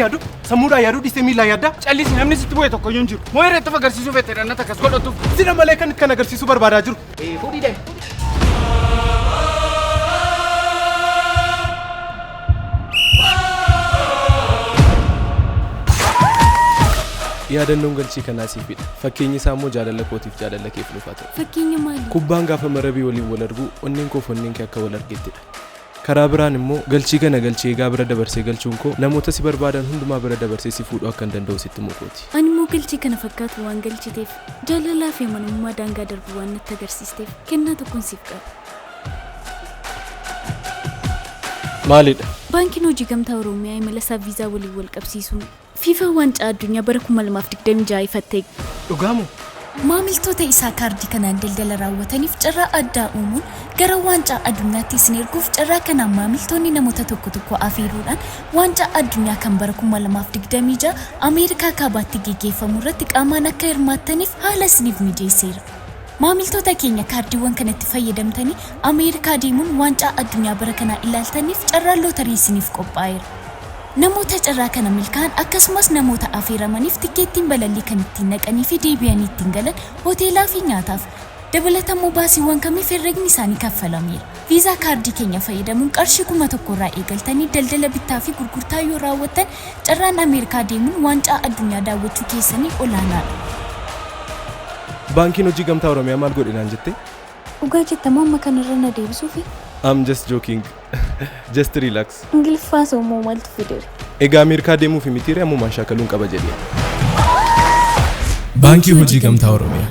yaadu sammuudhaan yaaduu dhiisee miilaa yaadda callisi namni sitti bu'e tokko iyyuu hin jiru moo irratti agarsiisuu feete dhannata akkas godhatu sida malee kan agarsiisuu barbaadaa jiru fuudhii deemu yaadannoon galchii kanaa siifidha fakkeenyi isaa immoo jaalala kootiif jaalala keef dhufaata fakkeenya maali kubbaan gaafa marabii waliin wal argu onneen koo fonneen kee akka wal argettidha karaa biraan immoo galchii kana galchee egaa bira dabarsee galchuun koo namoota si barbaadan hundumaa bira dabarsee si fuudhuu akka hin danda'u sitti mukooti ani immoo galchii kana fakkaatu waan galchiteef jaalalaa fi amanamummaa daangaa darbu waan natti agarsiisteef kennaa tokkoon siif qaba maalidha baankiin hojii gamtaa oromiyaa imala isaa viizaa waliin wal qabsiisuun FIFA waancaa addunyaa bara 2026 ifattee dhugaamu maamiltoota isaa kaardii kanaan daldala raawwataniif carraa addaa uumuun gara waancaa addunyaatti isin erguuf carraa kanaan maamiltoonni namoota tokko afeeruudhaan waancaa addunyaa kan bara 2026 Ameerikaa kaabaatti geggeeffamu irratti qaamaan akka hirmaattaniif haala isiniif mijeesseera. maamiltoota keenya kaardiiwwan kanatti fayyadamtanii Ameerikaa deemuun waancaa addunyaa bara kanaa ilaaltaniif carraa lootarii isiniif qophaa'eera. namoota carraa kana milkaan akkasumas namoota afeeramaniif tikeettiin balallii kan ittiin naqanii fi deebi'anii ittiin galan hoteelaa fi nyaataaf dabalatammoo baasiiwwan kamiif herregni isaanii kaffalameera. viizaa kaardii keenya fayyadamuun qarshii 1,000 irraa eegaltanii daldala bittaa fi gurgurtaa yoo raawwattan carraan Ameerikaa deemuun waancaa addunyaa daawwachuu keessanii olaanaadha. baankiin hojii gamtaa oromiyaa maal godhinaan jette dhugaa jettamoo amma kanarra na deebisuufi I'm just joking. Just relax. ingiliffaa soommoo maaltu fideera egaa Ameerikaa deemuu fi mitiiree ammumaan shaakaluun qaba jedhee baankii hojii gamtaa oromiyaa